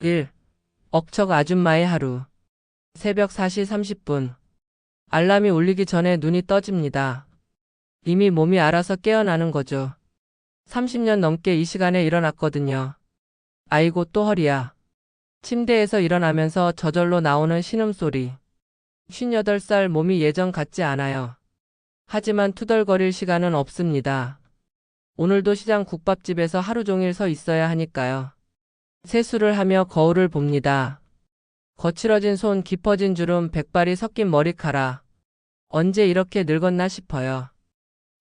1. 억척 아줌마의 하루. 새벽 4시 30분. 알람이 울리기 전에 눈이 떠집니다. 이미 몸이 알아서 깨어나는 거죠. 30년 넘게 이 시간에 일어났거든요. 아이고 또 허리야. 침대에서 일어나면서 저절로 나오는 신음소리. 58살 몸이 예전 같지 않아요. 하지만 투덜거릴 시간은 없습니다. 오늘도 시장 국밥집에서 하루 종일 서 있어야 하니까요. 세수를 하며 거울을 봅니다. 거칠어진 손, 깊어진 주름, 백발이 섞인 머리카락. 언제 이렇게 늙었나 싶어요.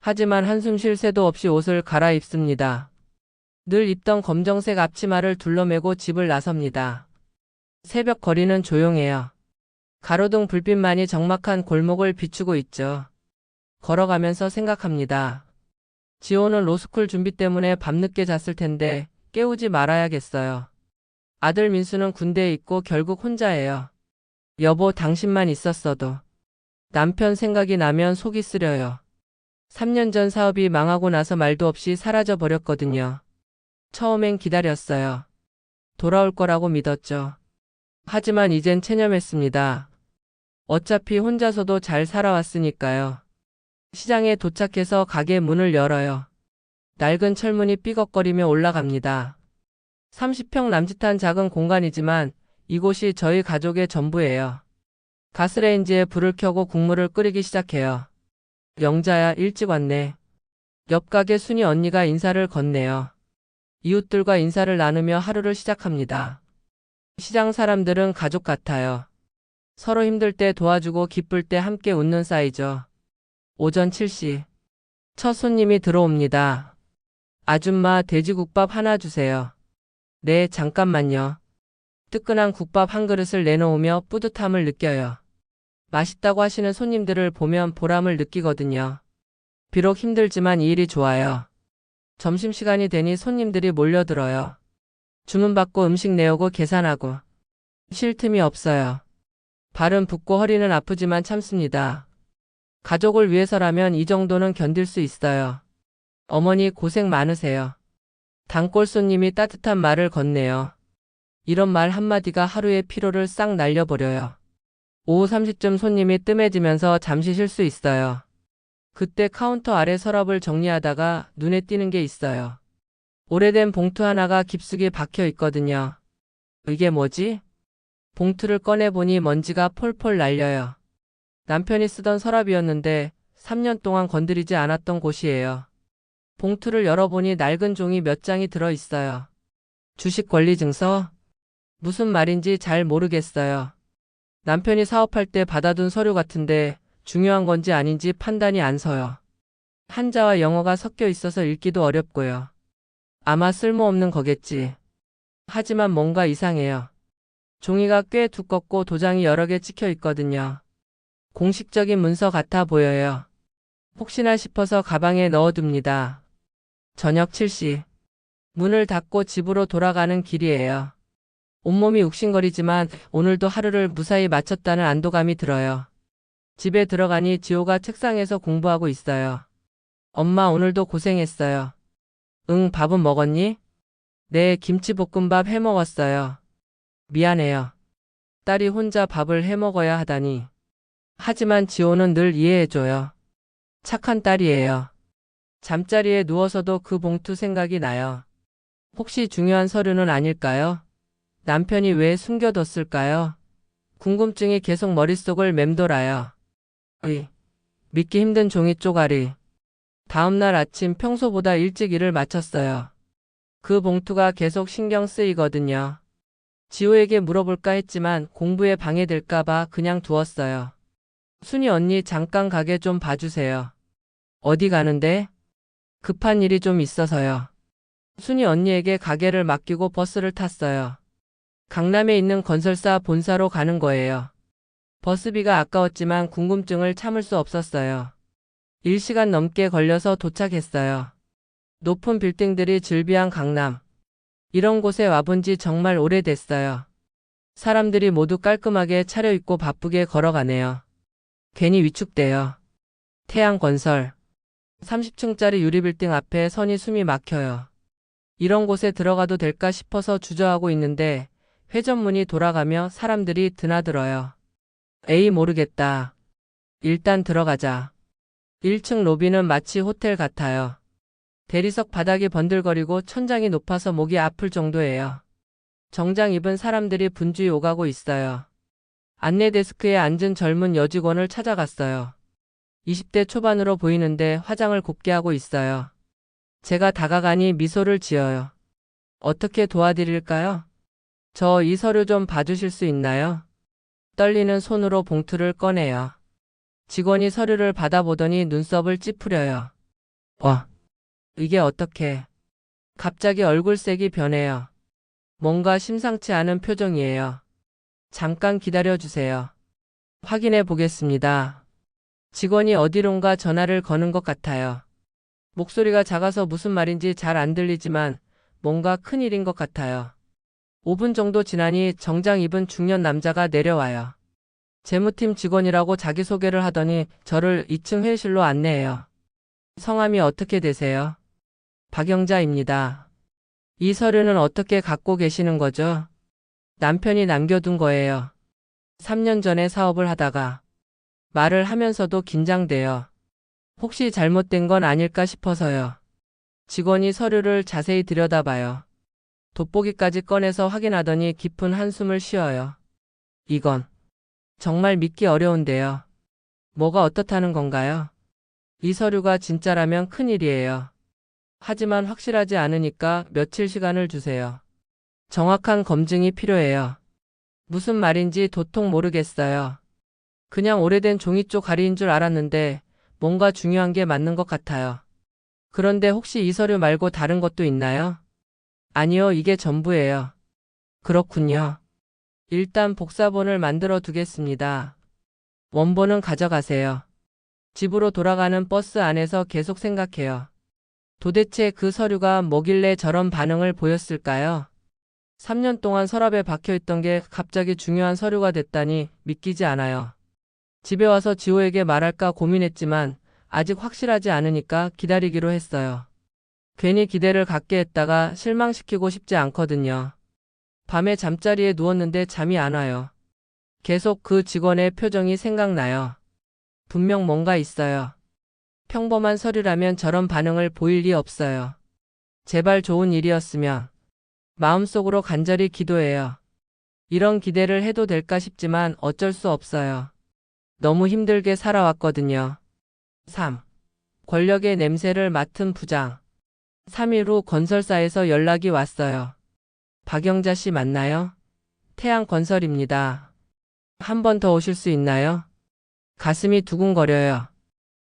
하지만 한숨 쉴 새도 없이 옷을 갈아입습니다. 늘 입던 검정색 앞치마를 둘러매고 집을 나섭니다. 새벽 거리는 조용해요. 가로등 불빛만이 적막한 골목을 비추고 있죠. 걸어가면서 생각합니다. 지호는 로스쿨 준비 때문에 밤늦게 잤을 텐데 깨우지 말아야겠어요. 아들 민수는 군대에 있고 결국 혼자예요. 여보, 당신만 있었어도. 남편 생각이 나면 속이 쓰려요. 3년 전 사업이 망하고 나서 말도 없이 사라져 버렸거든요. 처음엔 기다렸어요. 돌아올 거라고 믿었죠. 하지만 이젠 체념했습니다. 어차피 혼자서도 잘 살아왔으니까요. 시장에 도착해서 가게 문을 열어요. 낡은 철문이 삐걱거리며 올라갑니다. 30평 남짓한 작은 공간이지만 이곳이 저희 가족의 전부예요. 가스레인지에 불을 켜고 국물을 끓이기 시작해요. 영자야, 일찍 왔네. 옆 가게 순이 언니가 인사를 건네요. 이웃들과 인사를 나누며 하루를 시작합니다. 시장 사람들은 가족 같아요. 서로 힘들 때 도와주고 기쁠 때 함께 웃는 사이죠. 오전 7시. 첫 손님이 들어옵니다. 아줌마, 돼지국밥 하나 주세요. 네, 잠깐만요. 뜨끈한 국밥 한 그릇을 내놓으며 뿌듯함을 느껴요. 맛있다고 하시는 손님들을 보면 보람을 느끼거든요. 비록 힘들지만 이 일이 좋아요. 점심시간이 되니 손님들이 몰려들어요. 주문받고 음식 내오고 계산하고. 쉴 틈이 없어요. 발은 붓고 허리는 아프지만 참습니다. 가족을 위해서라면 이 정도는 견딜 수 있어요. 어머니 고생 많으세요. 단골 손님이 따뜻한 말을 건네요. 이런 말 한마디가 하루의 피로를 싹 날려버려요. 오후 3시쯤 손님이 뜸해지면서 잠시 쉴 수 있어요. 그때 카운터 아래 서랍을 정리하다가 눈에 띄는 게 있어요. 오래된 봉투 하나가 깊숙이 박혀 있거든요. 이게 뭐지? 봉투를 꺼내보니 먼지가 폴폴 날려요. 남편이 쓰던 서랍이었는데 3년 동안 건드리지 않았던 곳이에요. 봉투를 열어보니 낡은 종이 몇 장이 들어있어요. 주식 권리 증서? 무슨 말인지 잘 모르겠어요. 남편이 사업할 때 받아둔 서류 같은데 중요한 건지 아닌지 판단이 안 서요. 한자와 영어가 섞여 있어서 읽기도 어렵고요. 아마 쓸모없는 거겠지. 하지만 뭔가 이상해요. 종이가 꽤 두껍고 도장이 여러 개 찍혀 있거든요. 공식적인 문서 같아 보여요. 혹시나 싶어서 가방에 넣어둡니다. 저녁 7시. 문을 닫고 집으로 돌아가는 길이에요. 온몸이 욱신거리지만 오늘도 하루를 무사히 마쳤다는 안도감이 들어요. 집에 들어가니 지호가 책상에서 공부하고 있어요. 엄마, 오늘도 고생했어요. 응, 밥은 먹었니? 네, 김치볶음밥 해 먹었어요. 미안해요. 딸이 혼자 밥을 해 먹어야 하다니. 하지만 지호는 늘 이해해줘요. 착한 딸이에요. 잠자리에 누워서도 그 봉투 생각이 나요. 혹시 중요한 서류는 아닐까요? 남편이 왜 숨겨뒀을까요? 궁금증이 계속 머릿속을 맴돌아요. 믿기 힘든 종이 쪼가리. 다음날 아침 평소보다 일찍 일을 마쳤어요. 그 봉투가 계속 신경 쓰이거든요. 지호에게 물어볼까 했지만 공부에 방해될까봐 그냥 두었어요. 순이 언니, 잠깐 가게 좀 봐주세요. 어디 가는데? 급한 일이 좀 있어서요. 순이 언니에게 가게를 맡기고 버스를 탔어요. 강남에 있는 건설사 본사로 가는 거예요. 버스비가 아까웠지만 궁금증을 참을 수 없었어요. 1시간 넘게 걸려서 도착했어요. 높은 빌딩들이 즐비한 강남. 이런 곳에 와본 지 정말 오래됐어요. 사람들이 모두 깔끔하게 차려입고 바쁘게 걸어가네요. 괜히 위축돼요. 태양건설. 30층짜리 유리빌딩 앞에 선이 숨이 막혀요. 이런 곳에 들어가도 될까 싶어서 주저하고 있는데 회전문이 돌아가며 사람들이 드나들어요. 에이, 모르겠다. 일단 들어가자. 1층 로비는 마치 호텔 같아요. 대리석 바닥이 번들거리고 천장이 높아서 목이 아플 정도예요. 정장 입은 사람들이 분주히 오가고 있어요. 안내 데스크에 앉은 젊은 여직원을 찾아갔어요. 20대 초반으로 보이는데 화장을 곱게 하고 있어요. 제가 다가가니 미소를 지어요. 어떻게 도와드릴까요? 저 이 서류 좀 봐주실 수 있나요? 떨리는 손으로 봉투를 꺼내요. 직원이 서류를 받아보더니 눈썹을 찌푸려요. 이게 어떻게? 갑자기 얼굴색이 변해요. 뭔가 심상치 않은 표정이에요. 잠깐 기다려주세요. 확인해 보겠습니다. 직원이 어디론가 전화를 거는 것 같아요. 목소리가 작아서 무슨 말인지 잘 안 들리지만 뭔가 큰일인 것 같아요. 5분 정도 지나니 정장 입은 중년 남자가 내려와요. 재무팀 직원이라고 자기소개를 하더니 저를 2층 회의실로 안내해요. 성함이 어떻게 되세요? 박영자입니다. 이 서류는 어떻게 갖고 계시는 거죠? 남편이 남겨둔 거예요. 3년 전에 사업을 하다가 말을 하면서도 긴장돼요. 혹시 잘못된 건 아닐까 싶어서요. 직원이 서류를 자세히 들여다봐요. 돋보기까지 꺼내서 확인하더니 깊은 한숨을 쉬어요. 이건 정말 믿기 어려운데요. 뭐가 어떻다는 건가요? 이 서류가 진짜라면 큰일이에요. 하지만 확실하지 않으니까 며칠 시간을 주세요. 정확한 검증이 필요해요. 무슨 말인지 도통 모르겠어요. 그냥 오래된 종이쪽 가리인 줄 알았는데 뭔가 중요한 게 맞는 것 같아요. 그런데 혹시 이 서류 말고 다른 것도 있나요? 아니요, 이게 전부예요. 그렇군요. 일단 복사본을 만들어 두겠습니다. 원본은 가져가세요. 집으로 돌아가는 버스 안에서 계속 생각해요. 도대체 그 서류가 뭐길래 저런 반응을 보였을까요? 3년 동안 서랍에 박혀있던 게 갑자기 중요한 서류가 됐다니 믿기지 않아요. 집에 와서 지호에게 말할까 고민했지만 아직 확실하지 않으니까 기다리기로 했어요. 괜히 기대를 갖게 했다가 실망시키고 싶지 않거든요. 밤에 잠자리에 누웠는데 잠이 안 와요. 계속 그 직원의 표정이 생각나요. 분명 뭔가 있어요. 평범한 서류라면 저런 반응을 보일 리 없어요. 제발 좋은 일이었으면. 마음속으로 간절히 기도해요. 이런 기대를 해도 될까 싶지만 어쩔 수 없어요. 너무 힘들게 살아왔거든요. 3. 권력의 냄새를 맡은 부장. 3일 후 건설사에서 연락이 왔어요. 박영자 씨 맞나요? 태양건설입니다. 한 번 더 오실 수 있나요? 가슴이 두근거려요.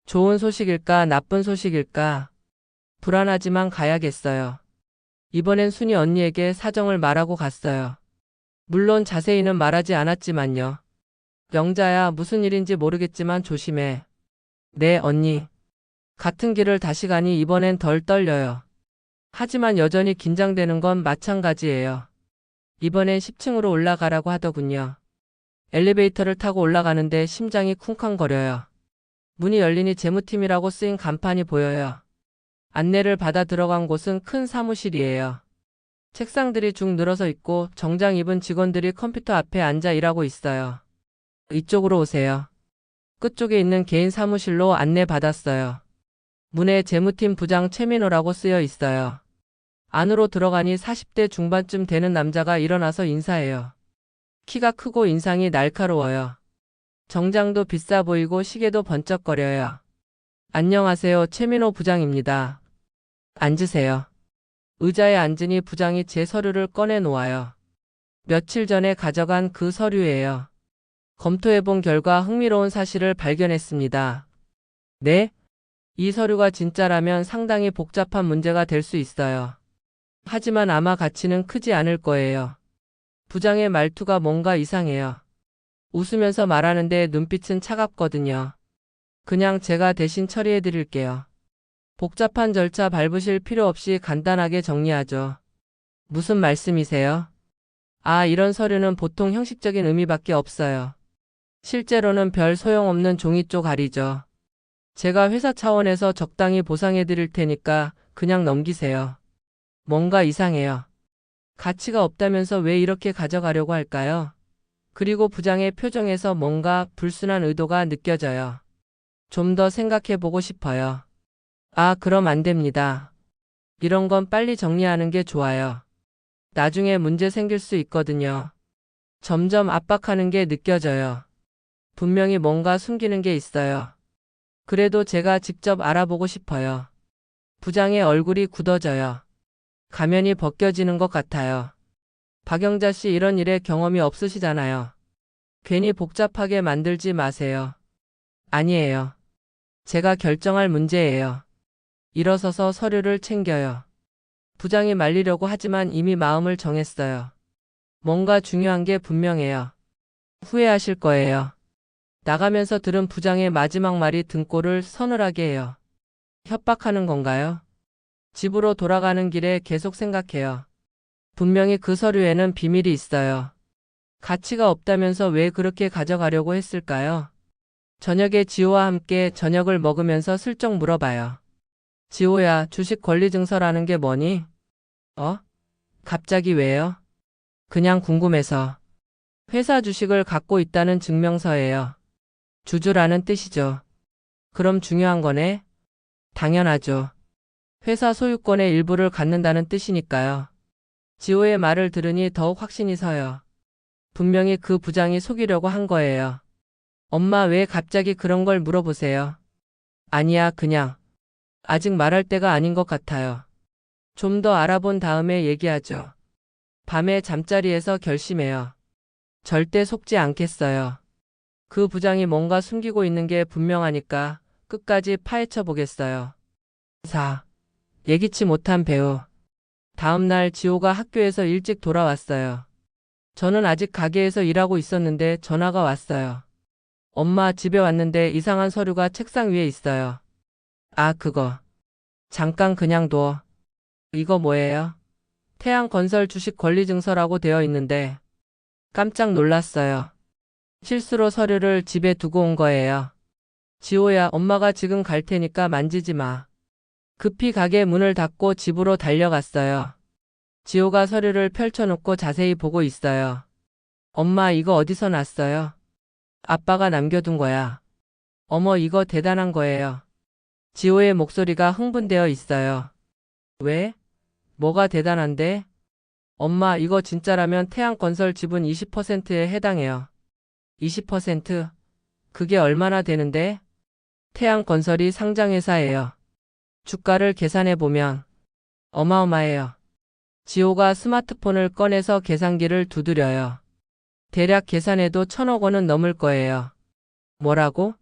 좋은 소식일까, 나쁜 소식일까? 불안하지만 가야겠어요. 이번엔 순이 언니에게 사정을 말하고 갔어요. 물론 자세히는 말하지 않았지만요. 영자야, 무슨 일인지 모르겠지만 조심해. 네, 언니. 같은 길을 다시 가니 이번엔 덜 떨려요. 하지만 여전히 긴장되는 건 마찬가지예요. 이번엔 10층으로 올라가라고 하더군요. 엘리베이터를 타고 올라가는데 심장이 쿵쾅거려요. 문이 열리니 재무팀이라고 쓰인 간판이 보여요. 안내를 받아 들어간 곳은 큰 사무실이에요. 책상들이 쭉 늘어서 있고 정장 입은 직원들이 컴퓨터 앞에 앉아 일하고 있어요. 이쪽으로 오세요. 끝쪽에 있는 개인 사무실로 안내받았어요. 문에 재무팀 부장 최민호라고 쓰여 있어요. 안으로 들어가니 40대 중반쯤 되는 남자가 일어나서 인사해요. 키가 크고 인상이 날카로워요. 정장도 비싸 보이고 시계도 번쩍거려요. 안녕하세요, 최민호 부장입니다. 앉으세요. 의자에 앉으니 부장이 제 서류를 꺼내 놓아요. 며칠 전에 가져간 그 서류예요. 검토해본 결과 흥미로운 사실을 발견했습니다. 네? 이 서류가 진짜라면 상당히 복잡한 문제가 될 수 있어요. 하지만 아마 가치는 크지 않을 거예요. 부장의 말투가 뭔가 이상해요. 웃으면서 말하는데 눈빛은 차갑거든요. 그냥 제가 대신 처리해 드릴게요. 복잡한 절차 밟으실 필요 없이 간단하게 정리하죠. 무슨 말씀이세요? 이런 서류는 보통 형식적인 의미밖에 없어요. 실제로는 별 소용없는 종이 쪼가리죠. 제가 회사 차원에서 적당히 보상해 드릴 테니까 그냥 넘기세요. 뭔가 이상해요. 가치가 없다면서 왜 이렇게 가져가려고 할까요? 그리고 부장의 표정에서 뭔가 불순한 의도가 느껴져요. 좀 더 생각해 보고 싶어요. 아, 그럼 안 됩니다. 이런 건 빨리 정리하는 게 좋아요. 나중에 문제 생길 수 있거든요. 점점 압박하는 게 느껴져요. 분명히 뭔가 숨기는 게 있어요. 그래도 제가 직접 알아보고 싶어요. 부장의 얼굴이 굳어져요. 가면이 벗겨지는 것 같아요. 박영자 씨 이런 일에 경험이 없으시잖아요. 괜히 복잡하게 만들지 마세요. 아니에요. 제가 결정할 문제예요. 일어서서 서류를 챙겨요. 부장이 말리려고 하지만 이미 마음을 정했어요. 뭔가 중요한 게 분명해요. 후회하실 거예요. 나가면서 들은 부장의 마지막 말이 등골을 서늘하게 해요. 협박하는 건가요? 집으로 돌아가는 길에 계속 생각해요. 분명히 그 서류에는 비밀이 있어요. 가치가 없다면서 왜 그렇게 가져가려고 했을까요? 저녁에 지호와 함께 저녁을 먹으면서 슬쩍 물어봐요. 지호야, 주식 권리 증서라는 게 뭐니? 어? 갑자기 왜요? 그냥 궁금해서. 회사 주식을 갖고 있다는 증명서예요. 주주라는 뜻이죠. 그럼 중요한 거네? 당연하죠. 회사 소유권의 일부를 갖는다는 뜻이니까요. 지호의 말을 들으니 더욱 확신이 서요. 분명히 그 부장이 속이려고 한 거예요. 엄마 왜 갑자기 그런 걸 물어보세요? 아니야, 그냥. 아직 말할 때가 아닌 것 같아요. 좀 더 알아본 다음에 얘기하죠. 밤에 잠자리에서 결심해요. 절대 속지 않겠어요. 그 부장이 뭔가 숨기고 있는 게 분명하니까 끝까지 파헤쳐 보겠어요. 4. 예기치 못한 배우. 다음 날 지호가 학교에서 일찍 돌아왔어요. 저는 아직 가게에서 일하고 있었는데 전화가 왔어요. 엄마, 집에 왔는데 이상한 서류가 책상 위에 있어요. 아, 그거. 잠깐 그냥 둬. 이거 뭐예요? 태양건설 주식 권리 증서라고 되어 있는데 깜짝 놀랐어요. 실수로 서류를 집에 두고 온 거예요. 지호야, 엄마가 지금 갈 테니까 만지지 마. 급히 가게 문을 닫고 집으로 달려갔어요. 지호가 서류를 펼쳐놓고 자세히 보고 있어요. 엄마, 이거 어디서 났어요? 아빠가 남겨둔 거야. 어머, 이거 대단한 거예요. 지호의 목소리가 흥분되어 있어요. 왜? 뭐가 대단한데? 엄마, 이거 진짜라면 태양건설 지분 20%에 해당해요. 20%? 그게 얼마나 되는데? 태양건설이 상장회사예요. 주가를 계산해보면 어마어마해요. 지호가 스마트폰을 꺼내서 계산기를 두드려요. 대략 계산해도 1,000억 원은 넘을 거예요. 뭐라고?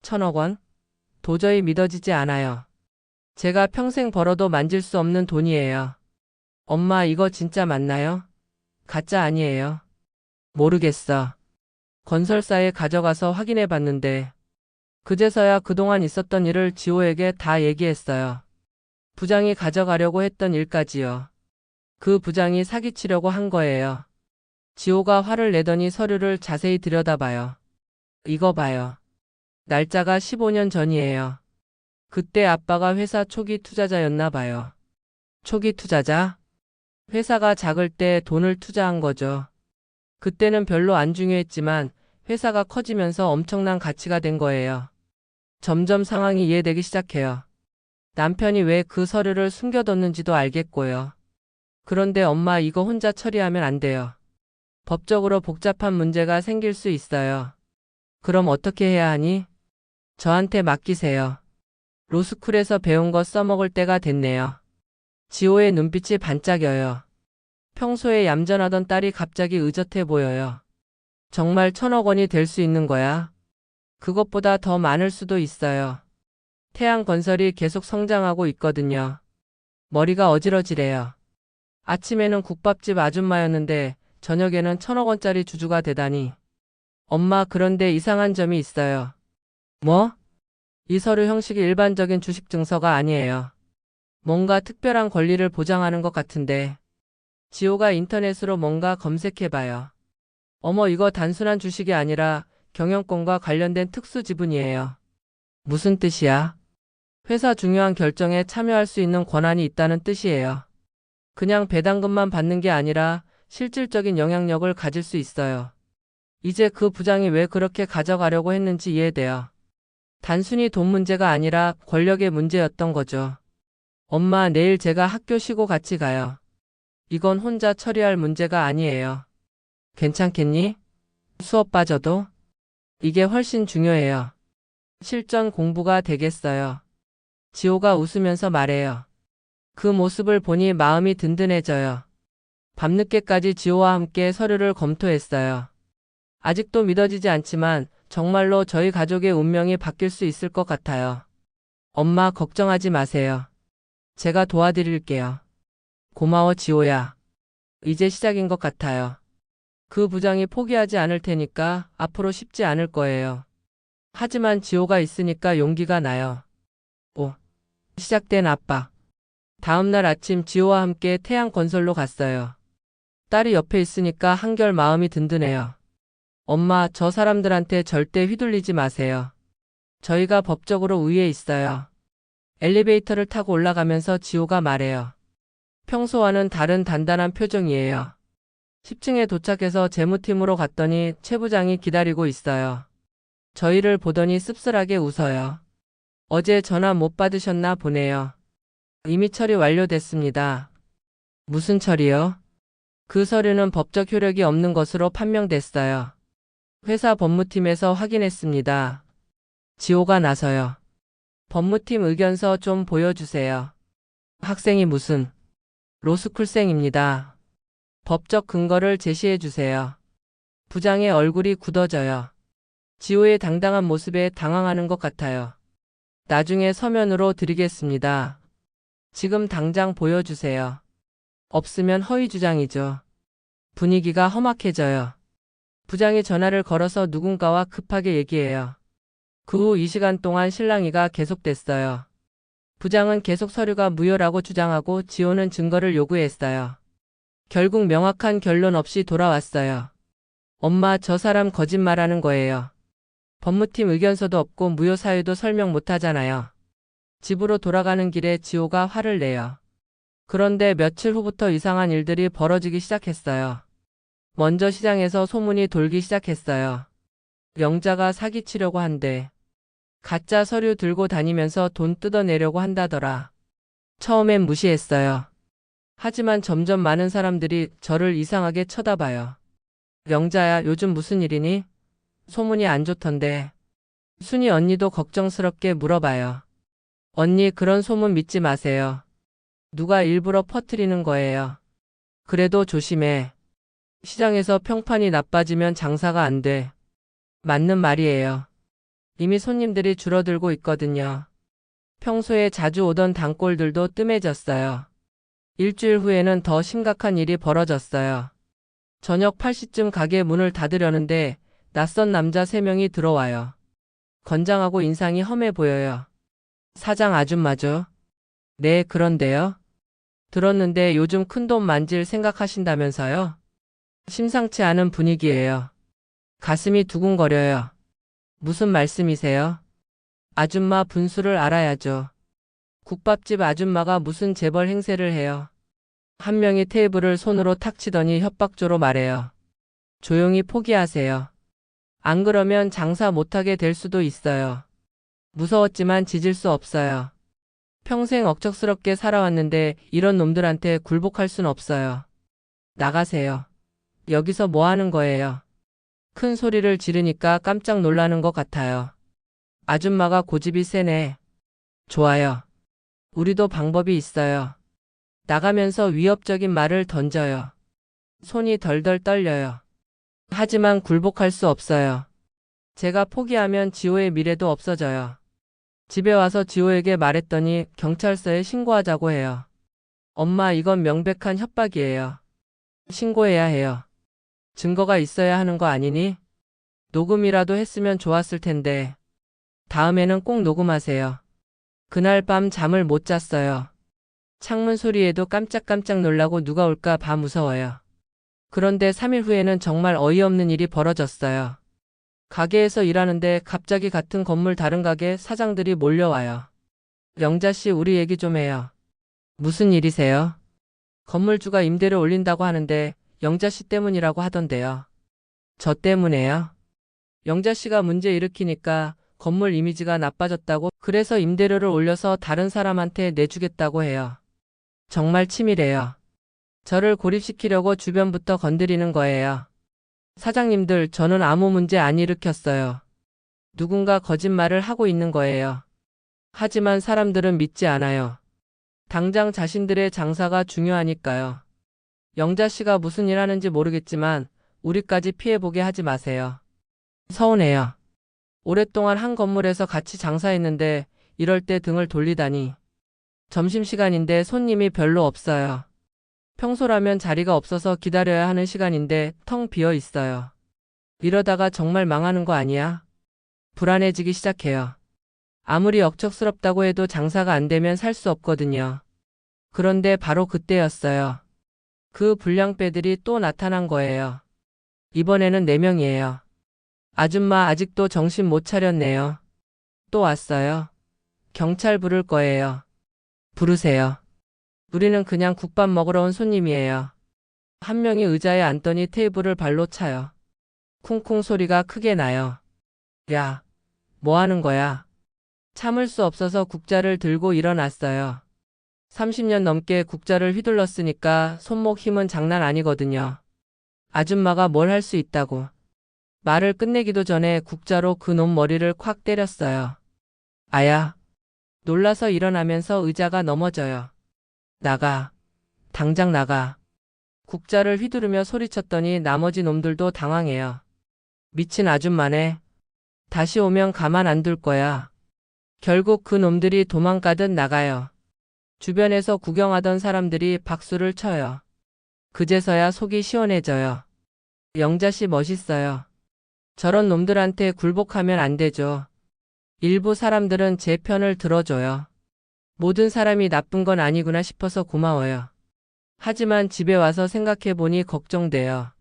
1,000억 원? 도저히 믿어지지 않아요. 제가 평생 벌어도 만질 수 없는 돈이에요. 엄마, 이거 진짜 맞나요? 가짜 아니에요. 모르겠어. 건설사에 가져가서 확인해 봤는데 그제서야 그동안 있었던 일을 지호에게 다 얘기했어요. 부장이 가져가려고 했던 일까지요. 그 부장이 사기치려고 한 거예요. 지호가 화를 내더니 서류를 자세히 들여다봐요. 이거 봐요. 날짜가 15년 전이에요. 그때 아빠가 회사 초기 투자자였나 봐요. 초기 투자자? 회사가 작을 때 돈을 투자한 거죠. 그때는 별로 안 중요했지만 회사가 커지면서 엄청난 가치가 된 거예요. 점점 상황이 이해되기 시작해요. 남편이 왜 그 서류를 숨겨뒀는지도 알겠고요. 그런데 엄마, 이거 혼자 처리하면 안 돼요. 법적으로 복잡한 문제가 생길 수 있어요. 그럼 어떻게 해야 하니? 저한테 맡기세요. 로스쿨에서 배운 거 써먹을 때가 됐네요. 지호의 눈빛이 반짝여요. 평소에 얌전하던 딸이 갑자기 의젓해 보여요. 정말 1,000억 원이 될 수 있는 거야? 그것보다 더 많을 수도 있어요. 태양건설이 계속 성장하고 있거든요. 머리가 어지러지래요. 아침에는 국밥집 아줌마였는데 저녁에는 1,000억 원짜리 주주가 되다니. 엄마, 그런데 이상한 점이 있어요. 뭐? 이 서류 형식이 일반적인 주식 증서가 아니에요. 뭔가 특별한 권리를 보장하는 것 같은데. 지호가 인터넷으로 뭔가 검색해봐요. 어머, 이거 단순한 주식이 아니라 경영권과 관련된 특수 지분이에요. 무슨 뜻이야? 회사 중요한 결정에 참여할 수 있는 권한이 있다는 뜻이에요. 그냥 배당금만 받는 게 아니라 실질적인 영향력을 가질 수 있어요. 이제 그 부장이 왜 그렇게 가져가려고 했는지 이해돼요. 단순히 돈 문제가 아니라 권력의 문제였던 거죠. 엄마, 내일 제가 학교 쉬고 같이 가요. 이건 혼자 처리할 문제가 아니에요. 괜찮겠니? 수업 빠져도? 이게 훨씬 중요해요. 실전 공부가 되겠어요. 지호가 웃으면서 말해요. 그 모습을 보니 마음이 든든해져요. 밤늦게까지 지호와 함께 서류를 검토했어요. 아직도 믿어지지 않지만 정말로 저희 가족의 운명이 바뀔 수 있을 것 같아요. 엄마, 걱정하지 마세요. 제가 도와드릴게요. 고마워, 지호야. 이제 시작인 것 같아요. 그 부장이 포기하지 않을 테니까 앞으로 쉽지 않을 거예요. 하지만 지호가 있으니까 용기가 나요. 오, 시작된 압박. 다음날 아침 지호와 함께 태양건설로 갔어요. 딸이 옆에 있으니까 한결 마음이 든든해요. 엄마, 저 사람들한테 절대 휘둘리지 마세요. 저희가 법적으로 우위에 있어요. 엘리베이터를 타고 올라가면서 지호가 말해요. 평소와는 다른 단단한 표정이에요. 10층에 도착해서 재무팀으로 갔더니 최 부장이 기다리고 있어요. 저희를 보더니 씁쓸하게 웃어요. 어제 전화 못 받으셨나 보네요. 이미 처리 완료됐습니다. 무슨 처리요? 그 서류는 법적 효력이 없는 것으로 판명됐어요. 회사 법무팀에서 확인했습니다. 지호가 나서요. 법무팀 의견서 좀 보여주세요. 학생이 무슨 로스쿨생입니다. 법적 근거를 제시해 주세요. 부장의 얼굴이 굳어져요. 지호의 당당한 모습에 당황하는 것 같아요. 나중에 서면으로 드리겠습니다. 지금 당장 보여주세요. 없으면 허위 주장이죠. 분위기가 험악해져요. 부장이 전화를 걸어서 누군가와 급하게 얘기해요. 그 후 이 시간 동안 실랑이가 계속됐어요. 부장은 계속 서류가 무효라고 주장하고 지호는 증거를 요구했어요. 결국 명확한 결론 없이 돌아왔어요. 엄마, 저 사람 거짓말하는 거예요. 법무팀 의견서도 없고 무효 사유도 설명 못하잖아요. 집으로 돌아가는 길에 지호가 화를 내요. 그런데 며칠 후부터 이상한 일들이 벌어지기 시작했어요. 먼저 시장에서 소문이 돌기 시작했어요. 영자가 사기치려고 한대. 가짜 서류 들고 다니면서 돈 뜯어내려고 한다더라. 처음엔 무시했어요. 하지만 점점 많은 사람들이 저를 이상하게 쳐다봐요. 영자야, 요즘 무슨 일이니? 소문이 안 좋던데. 순이 언니도 걱정스럽게 물어봐요. 언니, 그런 소문 믿지 마세요. 누가 일부러 퍼뜨리는 거예요. 그래도 조심해. 시장에서 평판이 나빠지면 장사가 안 돼. 맞는 말이에요. 이미 손님들이 줄어들고 있거든요. 평소에 자주 오던 단골들도 뜸해졌어요. 일주일 후에는 더 심각한 일이 벌어졌어요. 저녁 8시쯤 가게 문을 닫으려는데 낯선 남자 3명이 들어와요. 건장하고 인상이 험해 보여요. 사장 아줌마죠? 네, 그런데요. 들었는데 요즘 큰돈 만질 생각하신다면서요? 심상치 않은 분위기예요. 가슴이 두근거려요. 무슨 말씀이세요? 아줌마 분수를 알아야죠. 국밥집 아줌마가 무슨 재벌 행세를 해요. 한 명이 테이블을 손으로 탁 치더니 협박조로 말해요. 조용히 포기하세요. 안 그러면 장사 못하게 될 수도 있어요. 무서웠지만 짖을 수 없어요. 평생 억척스럽게 살아왔는데 이런 놈들한테 굴복할 순 없어요. 나가세요. 여기서 뭐 하는 거예요? 큰 소리를 지르니까 깜짝 놀라는 것 같아요. 아줌마가 고집이 세네. 좋아요. 우리도 방법이 있어요. 나가면서 위협적인 말을 던져요. 손이 덜덜 떨려요. 하지만 굴복할 수 없어요. 제가 포기하면 지호의 미래도 없어져요. 집에 와서 지호에게 말했더니 경찰서에 신고하자고 해요. 엄마, 이건 명백한 협박이에요. 신고해야 해요. 증거가 있어야 하는 거 아니니? 녹음이라도 했으면 좋았을 텐데. 다음에는 꼭 녹음하세요. 그날 밤 잠을 못 잤어요. 창문 소리에도 깜짝깜짝 놀라고 누가 올까 봐 무서워요. 그런데 3일 후에는 정말 어이없는 일이 벌어졌어요. 가게에서 일하는데 갑자기 같은 건물 다른 가게 사장들이 몰려와요. 영자 씨, 우리 얘기 좀 해요. 무슨 일이세요? 건물주가 임대료 올린다고 하는데 영자 씨 때문이라고 하던데요. 저 때문에요? 영자 씨가 문제 일으키니까 건물 이미지가 나빠졌다고 그래서 임대료를 올려서 다른 사람한테 내주겠다고 해요. 정말 치밀해요. 저를 고립시키려고 주변부터 건드리는 거예요. 사장님들, 저는 아무 문제 안 일으켰어요. 누군가 거짓말을 하고 있는 거예요. 하지만 사람들은 믿지 않아요. 당장 자신들의 장사가 중요하니까요. 영자 씨가 무슨 일 하는지 모르겠지만 우리까지 피해보게 하지 마세요. 서운해요. 오랫동안 한 건물에서 같이 장사했는데 이럴 때 등을 돌리다니. 점심시간인데 손님이 별로 없어요. 평소라면 자리가 없어서 기다려야 하는 시간인데 텅 비어 있어요. 이러다가 정말 망하는 거 아니야? 불안해지기 시작해요. 아무리 억척스럽다고 해도 장사가 안 되면 살 수 없거든요. 그런데 바로 그때였어요. 그 불량배들이 또 나타난 거예요. 이번에는 4명이에요. 아줌마 아직도 정신 못 차렸네요. 또 왔어요. 경찰 부를 거예요. 부르세요. 우리는 그냥 국밥 먹으러 온 손님이에요. 한 명이 의자에 앉더니 테이블을 발로 차요. 쿵쿵 소리가 크게 나요. 야, 뭐 하는 거야? 참을 수 없어서 국자를 들고 일어났어요. 30년 넘게 국자를 휘둘렀으니까 손목 힘은 장난 아니거든요. 아줌마가 뭘 할 수 있다고. 말을 끝내기도 전에 국자로 그놈 머리를 콱 때렸어요. 아야. 놀라서 일어나면서 의자가 넘어져요. 나가. 당장 나가. 국자를 휘두르며 소리쳤더니 나머지 놈들도 당황해요. 미친 아줌마네. 다시 오면 가만 안 둘 거야. 결국 그 놈들이 도망가듯 나가요. 주변에서 구경하던 사람들이 박수를 쳐요. 그제서야 속이 시원해져요. 영자 씨 멋있어요. 저런 놈들한테 굴복하면 안 되죠. 일부 사람들은 제 편을 들어줘요. 모든 사람이 나쁜 건 아니구나 싶어서 고마워요. 하지만 집에 와서 생각해보니 걱정돼요.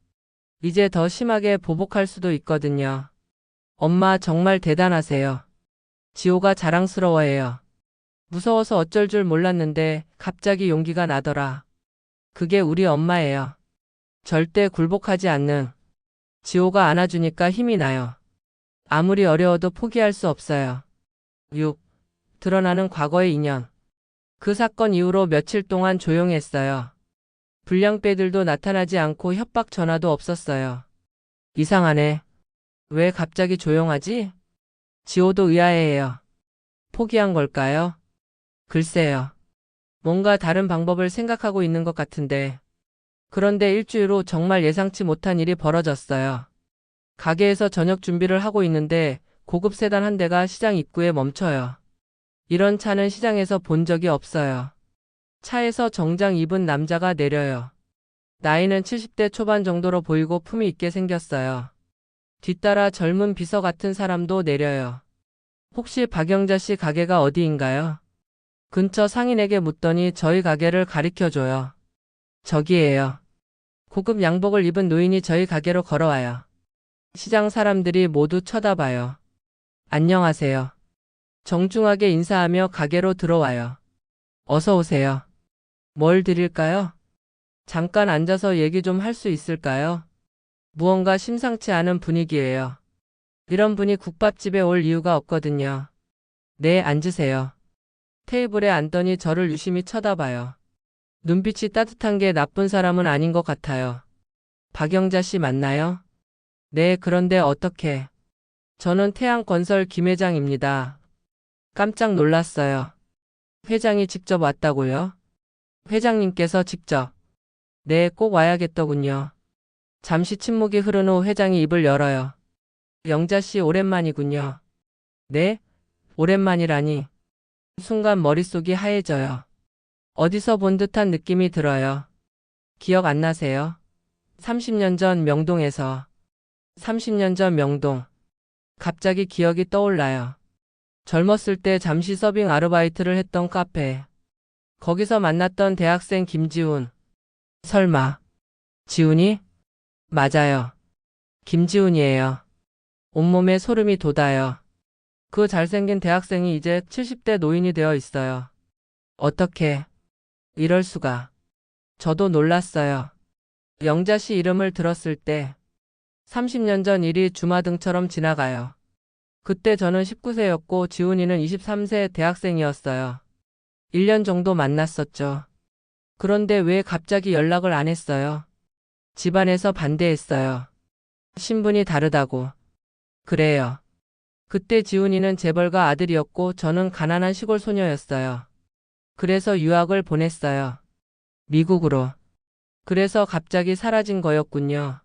이제 더 심하게 보복할 수도 있거든요. 엄마 정말 대단하세요. 지호가 자랑스러워해요. 무서워서 어쩔 줄 몰랐는데 갑자기 용기가 나더라. 그게 우리 엄마예요. 절대 굴복하지 않는. 지호가 안아주니까 힘이 나요. 아무리 어려워도 포기할 수 없어요. 6. 드러나는 과거의 인연. 그 사건 이후로 며칠 동안 조용했어요. 불량배들도 나타나지 않고 협박 전화도 없었어요. 이상하네. 왜 갑자기 조용하지? 지호도 의아해해요. 포기한 걸까요? 글쎄요. 뭔가 다른 방법을 생각하고 있는 것 같은데. 그런데 일주일 후 정말 예상치 못한 일이 벌어졌어요. 가게에서 저녁 준비를 하고 있는데 고급 세단 한 대가 시장 입구에 멈춰요. 이런 차는 시장에서 본 적이 없어요. 차에서 정장 입은 남자가 내려요. 나이는 70대 초반 정도로 보이고 품이 있게 생겼어요. 뒤따라 젊은 비서 같은 사람도 내려요. 혹시 박영자 씨 가게가 어디인가요? 근처 상인에게 묻더니 저희 가게를 가리켜줘요. 저기예요. 고급 양복을 입은 노인이 저희 가게로 걸어와요. 시장 사람들이 모두 쳐다봐요. 안녕하세요. 정중하게 인사하며 가게로 들어와요. 어서 오세요. 뭘 드릴까요? 잠깐 앉아서 얘기 좀 할 수 있을까요? 무언가 심상치 않은 분위기예요. 이런 분이 국밥집에 올 이유가 없거든요. 네, 앉으세요. 테이블에 앉더니 저를 유심히 쳐다봐요. 눈빛이 따뜻한 게 나쁜 사람은 아닌 것 같아요. 박영자 씨 맞나요? 네, 그런데 어떻게? 저는 태양건설 김 회장입니다. 깜짝 놀랐어요. 회장이 직접 왔다고요? 회장님께서 직접. 네, 꼭 와야겠더군요. 잠시 침묵이 흐른 후 회장이 입을 열어요. 영자 씨 오랜만이군요. 네? 오랜만이라니. 순간 머릿속이 하얘져요. 어디서 본 듯한 느낌이 들어요. 기억 안 나세요? 30년 전 명동에서. 30년 전 명동. 갑자기 기억이 떠올라요. 젊었을 때 잠시 서빙 아르바이트를 했던 카페. 거기서 만났던 대학생 김지훈. 설마. 지훈이? 맞아요. 김지훈이에요. 온몸에 소름이 돋아요. 그 잘생긴 대학생이 이제 70대 노인이 되어 있어요. 어떻게? 이럴 수가. 저도 놀랐어요. 영자 씨 이름을 들었을 때 30년 전 일이 주마등처럼 지나가요. 그때 저는 19세였고 지훈이는 23세 대학생이었어요. 1년 정도 만났었죠. 그런데 왜 갑자기 연락을 안 했어요? 집안에서 반대했어요. 신분이 다르다고. 그래요. 그때 지훈이는 재벌가 아들이었고 저는 가난한 시골 소녀였어요. 그래서 유학을 보냈어요. 미국으로. 그래서 갑자기 사라진 거였군요.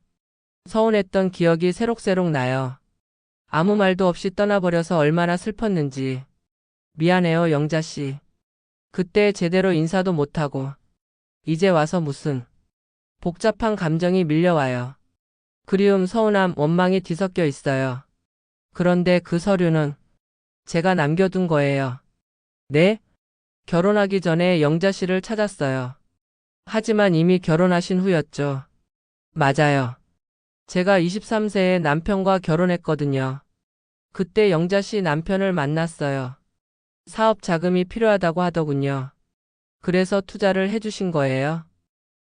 서운했던 기억이 새록새록 나요. 아무 말도 없이 떠나버려서 얼마나 슬펐는지. 미안해요, 영자 씨. 그때 제대로 인사도 못하고. 이제 와서 무슨. 복잡한 감정이 밀려와요. 그리움, 서운함, 원망이 뒤섞여 있어요. 그런데 그 서류는 제가 남겨둔 거예요. 네? 결혼하기 전에 영자 씨를 찾았어요. 하지만 이미 결혼하신 후였죠. 맞아요. 제가 23세에 남편과 결혼했거든요. 그때 영자 씨 남편을 만났어요. 사업 자금이 필요하다고 하더군요. 그래서 투자를 해주신 거예요.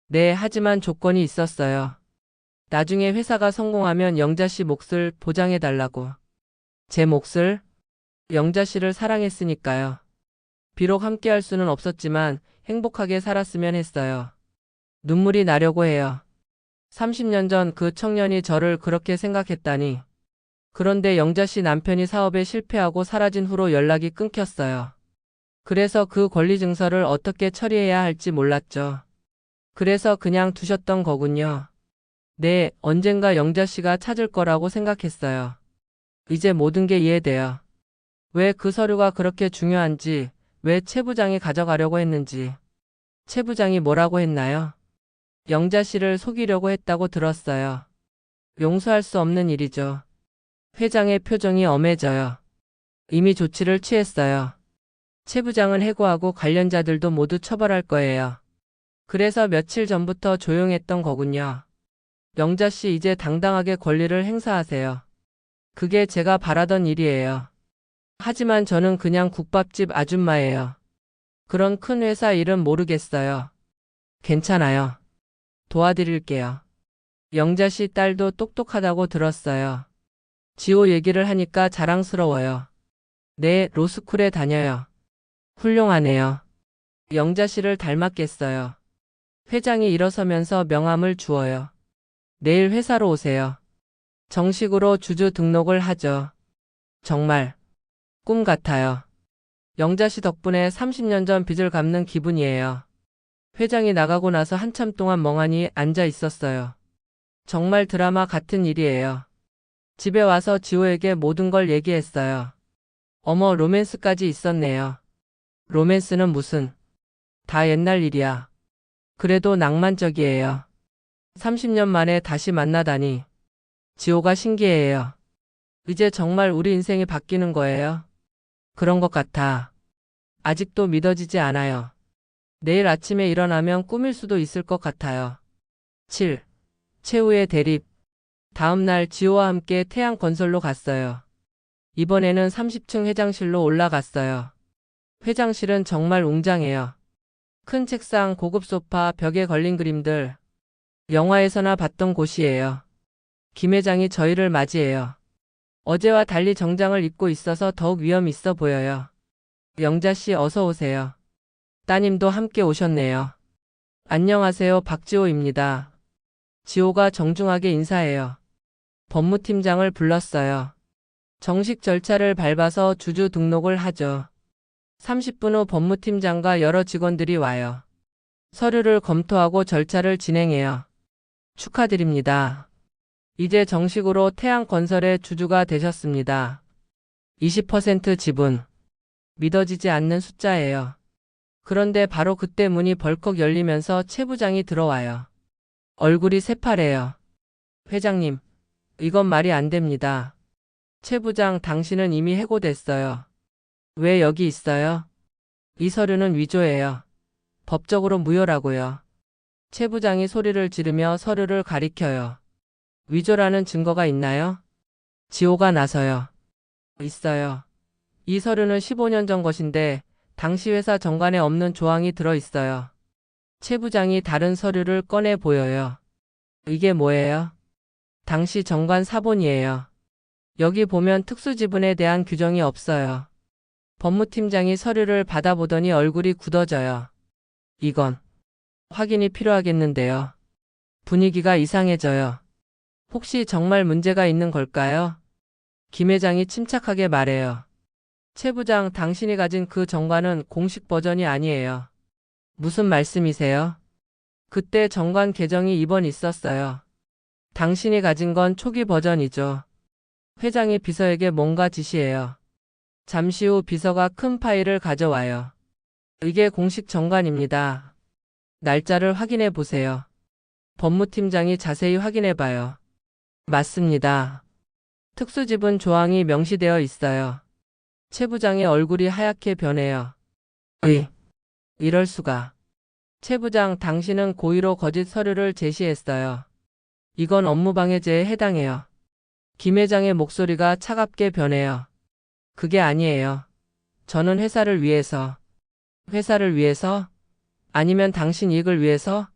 네, 하지만 조건이 있었어요. 나중에 회사가 성공하면 영자 씨 몫을 보장해달라고. 제 몫을? 영자 씨를 사랑했으니까요. 비록 함께할 수는 없었지만 행복하게 살았으면 했어요. 눈물이 나려고 해요. 30년 전 그 청년이 저를 그렇게 생각했다니. 그런데 영자 씨 남편이 사업에 실패하고 사라진 후로 연락이 끊겼어요. 그래서 그 권리 증서를 어떻게 처리해야 할지 몰랐죠. 그래서 그냥 두셨던 거군요. 네, 언젠가 영자 씨가 찾을 거라고 생각했어요. 이제 모든 게 이해돼요. 왜 그 서류가 그렇게 중요한지, 왜 최 부장이 가져가려고 했는지. 최 부장이 뭐라고 했나요? 영자 씨를 속이려고 했다고 들었어요. 용서할 수 없는 일이죠. 회장의 표정이 엄해져요. 이미 조치를 취했어요. 최 부장은 해고하고 관련자들도 모두 처벌할 거예요. 그래서 며칠 전부터 조용했던 거군요. 영자 씨 이제 당당하게 권리를 행사하세요. 그게 제가 바라던 일이에요. 하지만 저는 그냥 국밥집 아줌마예요. 그런 큰 회사 일은 모르겠어요. 괜찮아요. 도와드릴게요. 영자 씨 딸도 똑똑하다고 들었어요. 지호 얘기를 하니까 자랑스러워요. 네, 로스쿨에 다녀요. 훌륭하네요. 영자 씨를 닮았겠어요. 회장이 일어서면서 명함을 주어요. 내일 회사로 오세요. 정식으로 주주 등록을 하죠. 정말 꿈 같아요. 영자 씨 덕분에 30년 전 빚을 갚는 기분이에요. 회장이 나가고 나서 한참 동안 멍하니 앉아 있었어요. 정말 드라마 같은 일이에요. 집에 와서 지호에게 모든 걸 얘기했어요. 어머, 로맨스까지 있었네요. 로맨스는 무슨. 다 옛날 일이야. 그래도 낭만적이에요. 30년 만에 다시 만나다니. 지호가 신기해요. 이제 정말 우리 인생이 바뀌는 거예요. 그런 것 같아. 아직도 믿어지지 않아요. 내일 아침에 일어나면 꿈일 수도 있을 것 같아요. 7. 최후의 대립. 다음 날 지호와 함께 태양건설로 갔어요. 이번에는 30층 회장실로 올라갔어요. 회장실은 정말 웅장해요. 큰 책상, 고급 소파, 벽에 걸린 그림들. 영화에서나 봤던 곳이에요. 김 회장이 저희를 맞이해요. 어제와 달리 정장을 입고 있어서 더욱 위험 있어 보여요. 영자 씨 어서 오세요. 따님도 함께 오셨네요. 안녕하세요, 박지호입니다. 지호가 정중하게 인사해요. 법무팀장을 불렀어요. 정식 절차를 밟아서 주주 등록을 하죠. 30분 후 법무팀장과 여러 직원들이 와요. 서류를 검토하고 절차를 진행해요. 축하드립니다. 이제 정식으로 태양건설의 주주가 되셨습니다. 20% 지분. 믿어지지 않는 숫자예요. 그런데 바로 그때 문이 벌컥 열리면서 최 부장이 들어와요. 얼굴이 새파래요. 회장님, 이건 말이 안 됩니다. 최 부장, 당신은 이미 해고됐어요. 왜 여기 있어요? 이 서류는 위조예요. 법적으로 무효라고요. 최 부장이 소리를 지르며 서류를 가리켜요. 위조라는 증거가 있나요? 지호가 나서요. 있어요. 이 서류는 15년 전 것인데 당시 회사 정관에 없는 조항이 들어 있어요. 최 부장이 다른 서류를 꺼내 보여요. 이게 뭐예요? 당시 정관 사본이에요. 여기 보면 특수지분에 대한 규정이 없어요. 법무팀장이 서류를 받아보더니 얼굴이 굳어져요. 이건 확인이 필요하겠는데요. 분위기가 이상해져요. 혹시 정말 문제가 있는 걸까요? 김 회장이 침착하게 말해요. 최 부장, 당신이 가진 그 정관은 공식 버전이 아니에요. 무슨 말씀이세요? 그때 정관 개정이 이번 있었어요. 당신이 가진 건 초기 버전이죠. 회장이 비서에게 뭔가 지시해요. 잠시 후 비서가 큰 파일을 가져와요. 이게 공식 정관입니다. 날짜를 확인해 보세요. 법무팀장이 자세히 확인해 봐요. 맞습니다. 특수지분 조항이 명시되어 있어요. 최 부장의 얼굴이 하얗게 변해요. 이럴 수가. 최 부장, 당신은 고의로 거짓 서류를 제시했어요. 이건 업무방해죄에 해당해요. 김 회장의 목소리가 차갑게 변해요. 그게 아니에요. 저는 회사를 위해서. 회사를 위해서? 아니면 당신 이익을 위해서?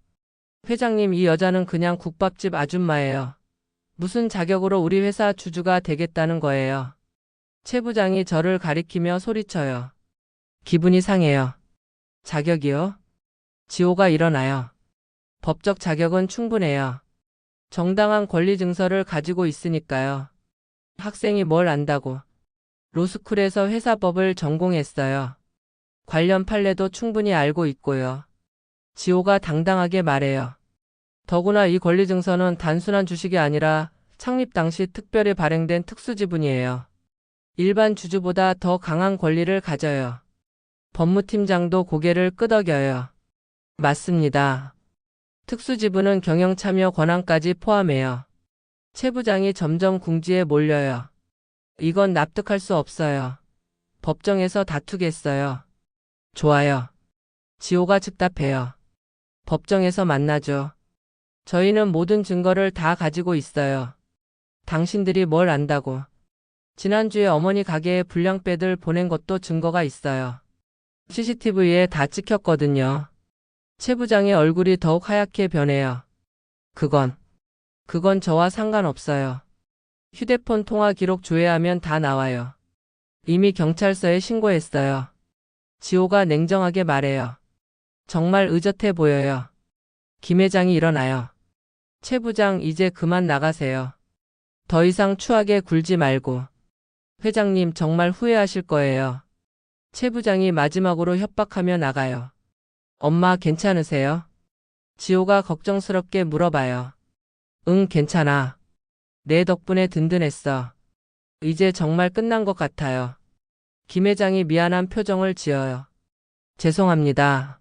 회장님, 이 여자는 그냥 국밥집 아줌마예요. 무슨 자격으로 우리 회사 주주가 되겠다는 거예요. 최 부장이 저를 가리키며 소리쳐요. 기분이 상해요. 자격이요? 지호가 일어나요. 법적 자격은 충분해요. 정당한 권리 증서를 가지고 있으니까요. 학생이 뭘 안다고. 로스쿨에서 회사법을 전공했어요. 관련 판례도 충분히 알고 있고요. 지호가 당당하게 말해요. 더구나 이 권리 증서는 단순한 주식이 아니라 창립 당시 특별히 발행된 특수지분이에요. 일반 주주보다 더 강한 권리를 가져요. 법무팀장도 고개를 끄덕여요. 맞습니다. 특수지분은 경영참여 권한까지 포함해요. 최 부장이 점점 궁지에 몰려요. 이건 납득할 수 없어요. 법정에서 다투겠어요. 좋아요. 지호가 즉답해요. 법정에서 만나죠. 저희는 모든 증거를 다 가지고 있어요. 당신들이 뭘 안다고. 지난주에 어머니 가게에 불량배들 보낸 것도 증거가 있어요. CCTV에 다 찍혔거든요. 최 부장의 얼굴이 더욱 하얗게 변해요. 그건 저와 상관없어요. 휴대폰 통화 기록 조회하면 다 나와요. 이미 경찰서에 신고했어요. 지호가 냉정하게 말해요. 정말 의젓해 보여요. 김 회장이 일어나요. 최 부장, 이제 그만 나가세요. 더 이상 추하게 굴지 말고. 회장님, 정말 후회하실 거예요. 최 부장이 마지막으로 협박하며 나가요. 엄마 괜찮으세요? 지호가 걱정스럽게 물어봐요. 응, 괜찮아. 내 덕분에 든든했어. 이제 정말 끝난 것 같아요. 김 회장이 미안한 표정을 지어요. 죄송합니다.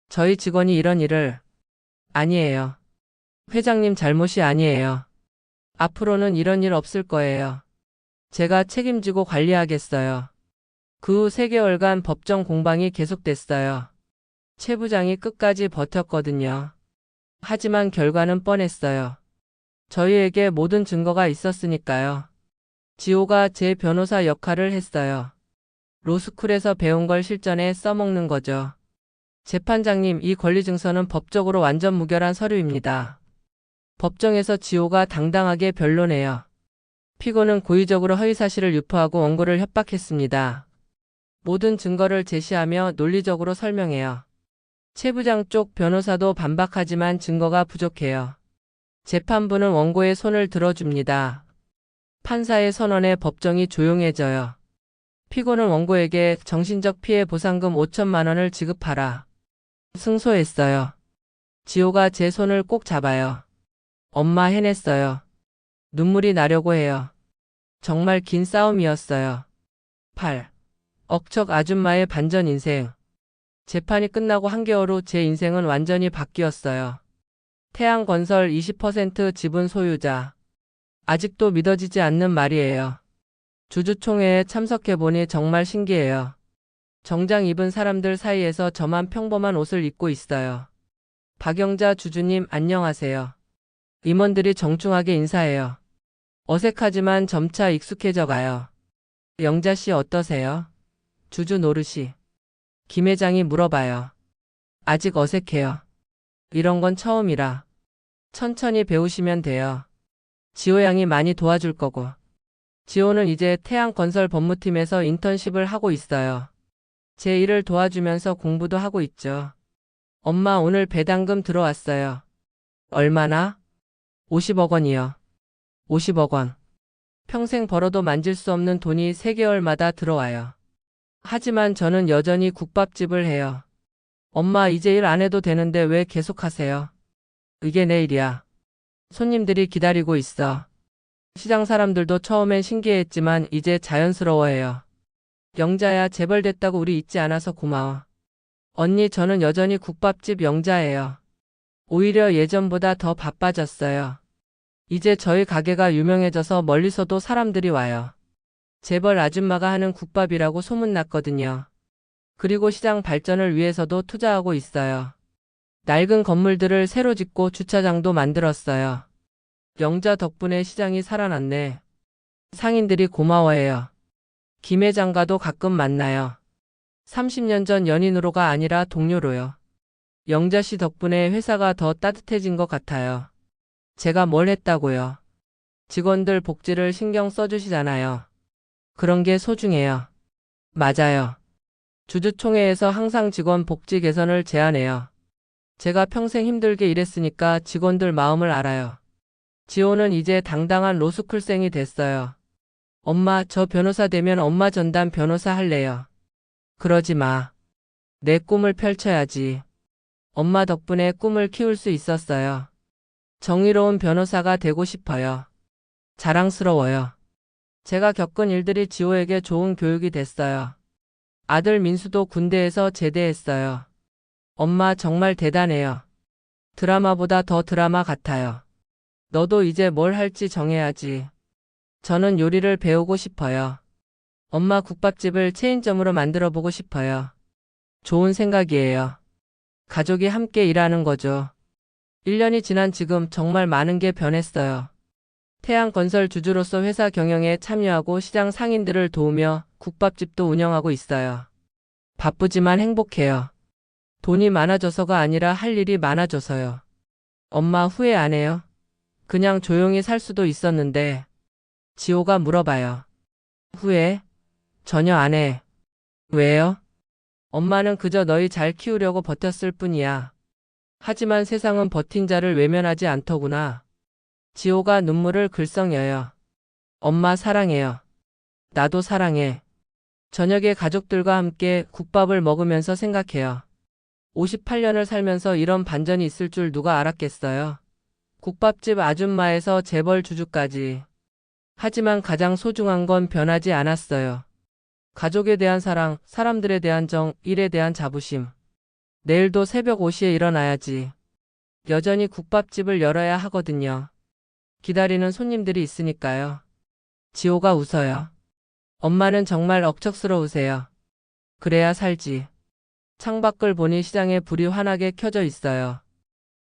저희 직원이 이런 일을. 아니에요. 회장님 잘못이 아니에요. 앞으로는 이런 일 없을 거예요. 제가 책임지고 관리하겠어요. 그 후 3개월간 법정 공방이 계속됐어요. 최 부장이 끝까지 버텼거든요. 하지만 결과는 뻔했어요. 저희에게 모든 증거가 있었으니까요. 지호가 제 변호사 역할을 했어요. 로스쿨에서 배운 걸 실전에 써먹는 거죠. 재판장님, 이 권리증서는 법적으로 완전 무결한 서류입니다. 법정에서 지호가 당당하게 변론해요. 피고는 고의적으로 허위사실을 유포하고 원고를 협박했습니다. 모든 증거를 제시하며 논리적으로 설명해요. 최 부장 쪽 변호사도 반박하지만 증거가 부족해요. 재판부는 원고의 손을 들어줍니다. 판사의 선언에 법정이 조용해져요. 피고는 원고에게 정신적 피해 보상금 5천만 원을 지급하라. 승소했어요. 지호가 제 손을 꼭 잡아요. 엄마, 해냈어요. 눈물이 나려고 해요. 정말 긴 싸움이었어요. 8. 억척 아줌마의 반전 인생. 재판이 끝나고 한개월 후 제 인생은 완전히 바뀌었어요. 태양건설 20% 지분 소유자. 아직도 믿어지지 않는 말이에요. 주주총회에 참석해보니 정말 신기해요. 정장 입은 사람들 사이에서 저만 평범한 옷을 입고 있어요. 박영자 주주님, 안녕하세요. 임원들이 정중하게 인사해요. 어색하지만 점차 익숙해져 가요. 영자 씨 어떠세요? 주주 노릇이. 김 회장이 물어봐요. 아직 어색해요. 이런 건 처음이라. 천천히 배우시면 돼요. 지호 양이 많이 도와줄 거고. 지호는 이제 태양건설 법무팀에서 인턴십을 하고 있어요. 제 일을 도와주면서 공부도 하고 있죠. 엄마 오늘 배당금 들어왔어요. 얼마나? 50억 원이요. 50억 원. 평생 벌어도 만질 수 없는 돈이 3개월마다 들어와요. 하지만 저는 여전히 국밥집을 해요. 엄마 이제 일 안 해도 되는데 왜 계속 하세요? 이게 내 일이야. 손님들이 기다리고 있어. 시장 사람들도 처음엔 신기했지만 이제 자연스러워해요. 영자야 재벌됐다고 우리 잊지 않아서 고마워. 언니 저는 여전히 국밥집 영자예요. 오히려 예전보다 더 바빠졌어요. 이제 저희 가게가 유명해져서 멀리서도 사람들이 와요. 재벌 아줌마가 하는 국밥이라고 소문났거든요. 그리고 시장 발전을 위해서도 투자하고 있어요. 낡은 건물들을 새로 짓고 주차장도 만들었어요. 영자 덕분에 시장이 살아났네. 상인들이 고마워해요. 김 회장과도 가끔 만나요. 30년 전 연인으로가 아니라 동료로요. 영자 씨 덕분에 회사가 더 따뜻해진 것 같아요. 제가 뭘 했다고요? 직원들 복지를 신경 써주시잖아요. 그런 게 소중해요. 맞아요. 주주총회에서 항상 직원 복지 개선을 제안해요. 제가 평생 힘들게 일했으니까 직원들 마음을 알아요. 지호는 이제 당당한 로스쿨생이 됐어요. 엄마, 저 변호사 되면 엄마 전담 변호사 할래요. 그러지 마. 내 꿈을 펼쳐야지. 엄마 덕분에 꿈을 키울 수 있었어요. 정의로운 변호사가 되고 싶어요. 자랑스러워요. 제가 겪은 일들이 지호에게 좋은 교육이 됐어요. 아들 민수도 군대에서 제대했어요. 엄마 정말 대단해요. 드라마보다 더 드라마 같아요. 너도 이제 뭘 할지 정해야지. 저는 요리를 배우고 싶어요. 엄마 국밥집을 체인점으로 만들어 보고 싶어요. 좋은 생각이에요. 가족이 함께 일하는 거죠. 1년이 지난 지금 정말 많은 게 변했어요. 태양건설 주주로서 회사 경영에 참여하고 시장 상인들을 도우며 국밥집도 운영하고 있어요. 바쁘지만 행복해요. 돈이 많아져서가 아니라 할 일이 많아져서요. 엄마 후회 안 해요? 그냥 조용히 살 수도 있었는데. 지호가 물어봐요. 후회? 전혀 안 해. 왜요? 엄마는 그저 너희 잘 키우려고 버텼을 뿐이야. 하지만 세상은 버틴 자를 외면하지 않더구나. 지호가 눈물을 글썽여요. 엄마 사랑해요. 나도 사랑해. 저녁에 가족들과 함께 국밥을 먹으면서 생각해요. 58년을 살면서 이런 반전이 있을 줄 누가 알았겠어요. 국밥집 아줌마에서 재벌 주주까지. 하지만 가장 소중한 건 변하지 않았어요. 가족에 대한 사랑, 사람들에 대한 정, 일에 대한 자부심. 내일도 새벽 5시에 일어나야지. 여전히 국밥집을 열어야 하거든요. 기다리는 손님들이 있으니까요. 지호가 웃어요. 엄마는 정말 억척스러우세요. 그래야 살지. 창밖을 보니 시장에 불이 환하게 켜져 있어요.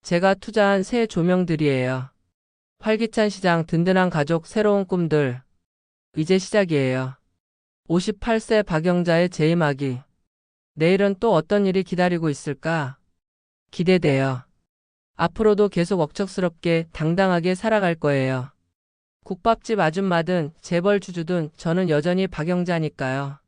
제가 투자한 새 조명들이에요. 활기찬 시장, 든든한 가족, 새로운 꿈들. 이제 시작이에요. 58세 박영자의 재임하기. 내일은 또 어떤 일이 기다리고 있을까? 기대돼요. 앞으로도 계속 억척스럽게 당당하게 살아갈 거예요. 국밥집 아줌마든 재벌 주주든 저는 여전히 박영자니까요.